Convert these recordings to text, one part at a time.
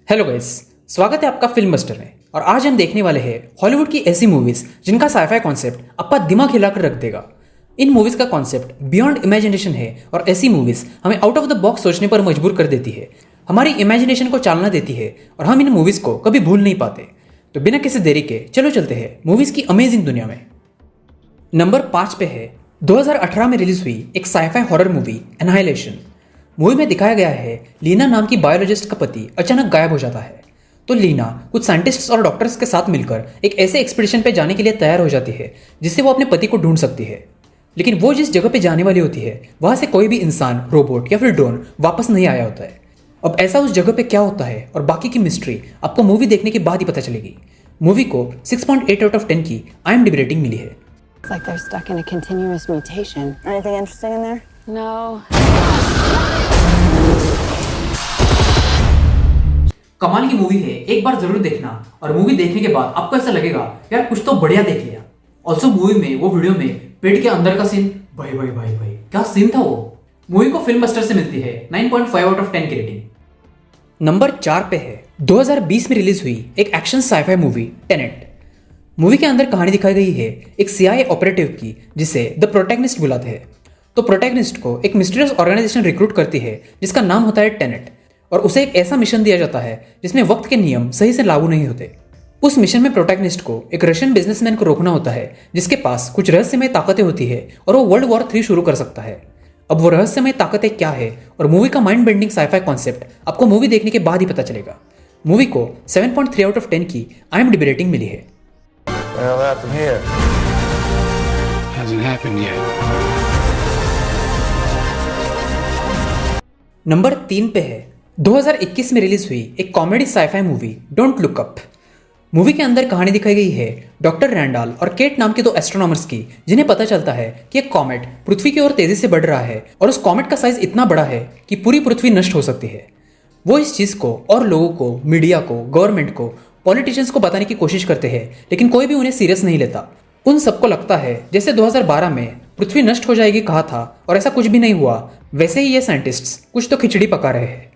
Hello guys, स्वागत है आपका फिल्म बस्टर में। और आज हम देखने वाले हैं हॉलीवुड की ऐसी मूवीज जिनका साइफाई कॉन्सेप्ट आपका दिमाग हिलाकर रख देगा। इन मूवीज का कॉन्सेप्ट बियॉन्ड इमेजिनेशन है और ऐसी मूवीज हमें आउट ऑफ द बॉक्स सोचने पर मजबूर कर देती है, हमारी इमेजिनेशन को चालना देती है और हम इन मूवीज को कभी भूल नहीं पाते। तो बिना किसी देरी के चलो चलते हैं मूवीज की अमेजिंग दुनिया में। नंबर 5 पे है 2018 में रिलीज हुई एक sci-fi horror movie Annihilation. Movie में दिखाया गया है लीना नाम की बायोलॉजिस्ट का पति अचानक गायब हो जाता है। तो लीना कुछ साइंटिस्ट्स और डॉक्टर्स के साथ मिलकर एक ऐसे एक्सपीडिशन पे जाने के लिए तैयार हो जाती है जिससे वो अपने पति को ढूंढ सकती है। लेकिन वो जिस जगह पे जाने वाली होती है वहां से कोई भी इंसान, रोबोट या फिर ड्रोन वापस नहीं आया होता है। अब ऐसा उस जगह पे क्या होता है और बाकी की मिस्ट्री आपको मूवी देखने के बाद ही पता चलेगी। मूवी को 6.8 आउट ऑफ 10 की IMDb रेटिंग मिली है। It's like they're stuck in a continuous mutation. Anything interesting in there? No. कमाल की मूवी है, एक बार जरूर देखना। और मूवी देखने के बाद आपको ऐसा लगेगा यार कुछ तो बढ़िया देख लिया। ऑल्सो मूवी में वो वीडियो में पेट के अंदर का सीन, भाई भाई भाई भाई क्या सीन था वो। मूवी को फिल्म बस्टर से मिलती है 9.5 आउट ऑफ 10 की रेटिंग। नंबर 4 पे है 2020 में रिलीज हुई एक action sci-fi movie Tenet. Movie के अंदर कहानी दिखाई गई है एक CIA ऑपरेटिव की जिसे द प्रोटैगनिस्ट बुलाते हैं। तो प्रोटैगनिस्ट को एक मिस्टीरियस ऑर्गेनाइजेशन रिक्रूट करती है जिसका नाम होता है टेनेट, और उसे एक ऐसा मिशन दिया जाता है जिसमें वक्त के नियम सही से लागू नहीं होते। उस मिशन में प्रोटैगनिस्ट को एक रशियन बिजनेसमैन को रोकना होता है जिसके पास कुछ रहस्यमय ताकतें होती है और वो वर्ल्ड वॉर 3 शुरू कर सकता है। अब वो रहस्यमय ताकतें क्या है और मूवी का माइंड बेंडिंग साइफाई कॉन्सेप्ट आपको मूवी देखने के बाद ही पता चलेगा। मूवी को 7.3 आउट ऑफ 10 की IMDb रेटिंग मिली है। Well, happened here? Hasn't happened yet. Number 3 पे है 2021 में रिलीज हुई एक comedy sci-fi movie don't look up. Movie के अंदर कहानी दिखाई गई है डॉक्टर रैंडाल और केट नाम के 2 एस्ट्रोनॉमर्स की, जिन्हें पता चलता है कि एक कॉमेट पृथ्वी की ओर तेजी से बढ़ रहा है और उस कॉमेट का साइज इतना बड़ा है कि पूरी पृथ्वी नष्ट हो सकती है। वो इस चीज को और लोगों को, मीडिया को, गवर्नमेंट को, पॉलिटिशियंस को बताने की कोशिश करते हैं, लेकिन कोई भी उन्हें सीरियस नहीं लेता। उन सबको लगता है जैसे 2012 में पृथ्वी नष्ट हो जाएगी कहा था और ऐसा कुछ भी नहीं हुआ। वैसे ही ये साइंटिस्ट्स कुछ तो खिचड़ी पका रहे हैं।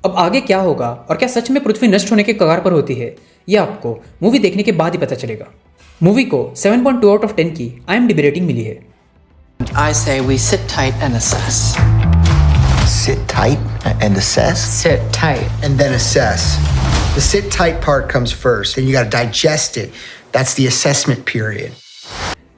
अब आगे क्या होगा और क्या सच में पृथ्वी नष्ट होने के कगार पर होती है, यह आपको मूवी देखने के बाद ही पता चलेगा। मूवी को 7.2 आउट ऑफ 10 की IMDb रेटिंग मिली है। I say we sit tight and assess. Sit tight and assess? Sit tight. And then assess. The sit tight part comes first, then you gotta digest it. That's the assessment period.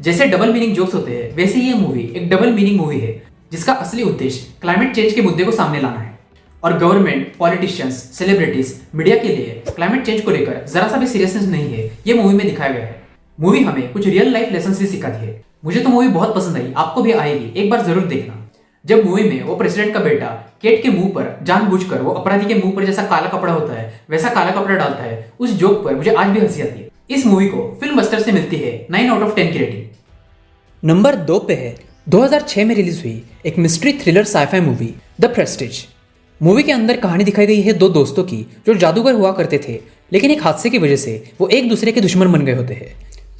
जैसे double meaning jokes होते हैं वैसे ये movie एक double meaning movie है जिसका असली उद्देश्य क्लाइमेट चेंज के मुद्दे को सामने लाना है। और गवर्नमेंट, पॉलिटिशियंस, सेलिब्रिटीज, मीडिया के लिए क्लाइमेट चेंज को लेकर जरा सा भी सीरियसनेस नहीं है, ये मूवी में दिखाया गया है। मूवी हमें कुछ रियल लाइफ लेसन भी सिखाती है। मुझे तो मूवी बहुत पसंद आई, आपको भी आएगी, एक बार जरूर देखना। जब मूवी में वो प्रेसिडेंट का बेटा केट के मुंह पर जानबूझकर वो अपराधी के मुंह पर जैसा काला कपड़ा होता है वैसा काला कपड़ा डालता है, उस जोक पर मुझे आज भी हंसी आती है। इस मूवी को फिल्म बस्टर से मिलती है 9 आउट ऑफ 10 की रेटिंग। नंबर 2 पे है 2006 में रिलीज हुई एक mystery thriller sci-fi movie The Prestige. Movie के अंदर कहानी दिखाई गई है 2 दोस्तों की जो जादूगर हुआ करते थे, लेकिन एक हादसे की वजह से वो एक दूसरे के दुश्मन बन गए होते हैं।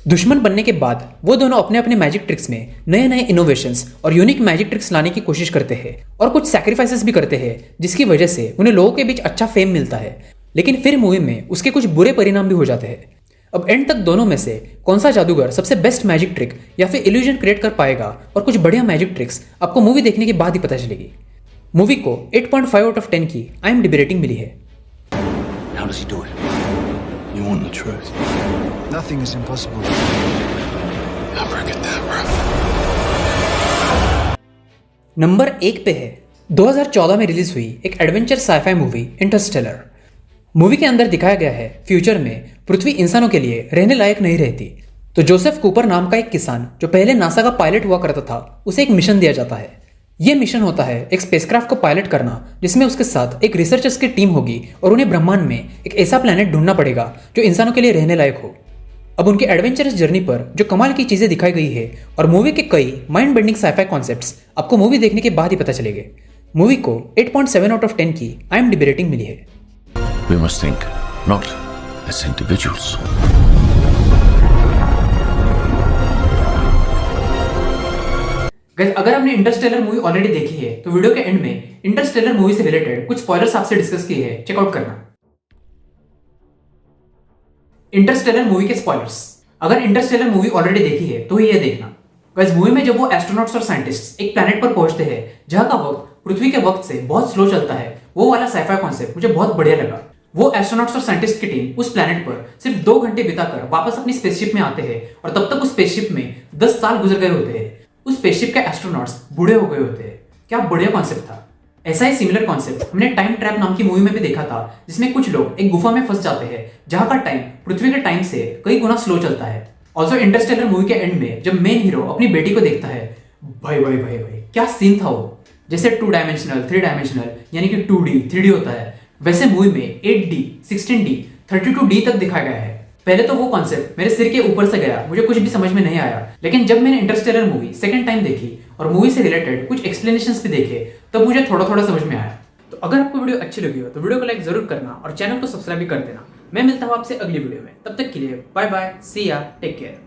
दुश्मन बनने के बाद वो दोनों अपने अपने मैजिक ट्रिक्स में नए नए इनोवेशंस और यूनिक मैजिक ट्रिक्स लाने की कोशिश करते हैं और कुछ सैक्रिफाइसेस भी करते हैं, जिसकी वजह से उन्हें लोगों के बीच अच्छा फेम मिलता है। लेकिन फिर मूवी में उसके कुछ बुरे परिणाम भी हो जाते हैं। अब एंड तक दोनों में से कौन सा जादूगर सबसे बेस्ट मैजिक ट्रिक या फिर इल्यूजन क्रिएट कर पाएगा और कुछ बढ़िया मैजिक ट्रिक्स आपको मूवी देखने के बाद ही पता चलेगी। मूवी को 8.5 आउट ऑफ 10 की IMDb रेटिंग मिली है। How does he do it? You want the truth? Nothing is impossible. Never get that, bro. Number 1 पे है 2014 में रिलीज हुई एक adventure sci-fi movie Interstellar. Movie के अंदर दिखाया गया है फ्यूचर में पृथ्वी इंसानों के लिए रहने लायक नहीं रहती। तो जोसेफ कूपर नाम का एक किसान जो पहले नासा का पायलट हुआ करता था, उसे एक मिशन दिया जाता है। यह मिशन होता है एक स्पेसक्राफ्ट को पायलट करना जिसमें उसके साथ एक रिसर्चर्स की टीम होगी और उन्हें ब्रह्मांड में एक ऐसा प्लेनेट ढूंढना पड़ेगा जो इंसानों के लिए रहने लायक हो। अब उनके एडवेंचरस जर्नी पर जो कमाल की चीजें दिखाई गई है और मूवी के कई माइंड बेंडिंग साइफाई कॉन्सेप्ट्स आपको मूवी देखने के बाद ही पता चलेंगे। मूवी को 8.7 आउट ऑफ 10 की IMDb रेटिंग मिली है। We must think, not as individuals. Guys, अगर आपने इंटरस्टेलर मूवी ऑलरेडी देखी है तो वीडियो के एंड में इंटरस्टेलर मूवी से रिलेटेड कुछ स्पॉयलर्स आपसे डिस्कस किए हैं, चेकआउट करना। इंटरस्टेलर मूवी के स्पॉयलर्स। अगर इंटरस्टेलर मूवी ऑलरेडी देखी है तो ये देखना। गाइस, मूवी में जब वो एस्ट्रोनॉट्स और साइंटिस्ट एक प्लैनेट पर पहुंचते हैं जहां का वक्त पृथ्वी के वक्त से बहुत स्लो चलता है, वो वाला साइफाई कॉन्सेप्ट मुझे बहुत बढ़िया लगा। वो एस्ट्रोनॉट्स और साइंटिस्ट की टीम उस प्लैनेट पर सिर्फ 2 घंटे बिताकर वापस अपनी स्पेसशिप में आते हैं और तब तक उस स्पेसशिप में 10 साल गुजर गए होते हैं। उस स्पेसशिप के एस्ट्रोनॉट्स बूढ़े हो गए होते हैं। क्या बढ़िया कॉन्सेप्ट था। ऐसा ही सिमिलर कॉन्सेप्ट हमने टाइम ट्रैप नाम की मूवी में भी देखा था, जिसमें कुछ लोग एक गुफा में फंस जाते हैं जहां का टाइम पृथ्वी के टाइम से कई गुना स्लो चलता है। ऑल्सो इंटरस्टेलर मूवी के एंड में जब मेन हीरो अपनी बेटी को देखता है, भाई भाई भाई भाई क्या सीन था वो। जैसे 2 डायमेंशनल 3 डायमेंशनल यानी कि 2D 3D होता है, वैसे मूवी में 8D 16D 32D तक दिखाया गया है। पहले तो वो कॉन्सेप्ट मेरे सिर के ऊपर से गया, मुझे कुछ भी समझ में नहीं आया। लेकिन जब मैंने इंटरस्टेलर मूवी सेकंड टाइम देखी और मूवी से रिलेटेड कुछ एक्सप्लेनेशंस भी देखे, तब मुझे थोड़ा थोड़ा समझ में आया। तो अगर आपको वीडियो अच्छी लगी हो तो वीडियो को लाइक जरूर करना और चैनल को सब्सक्राइब भी कर देना। मैं मिलता हूँ आपसे अगली वीडियो में, तब तक के लिए बाय बाय, सी या, टेक केयर।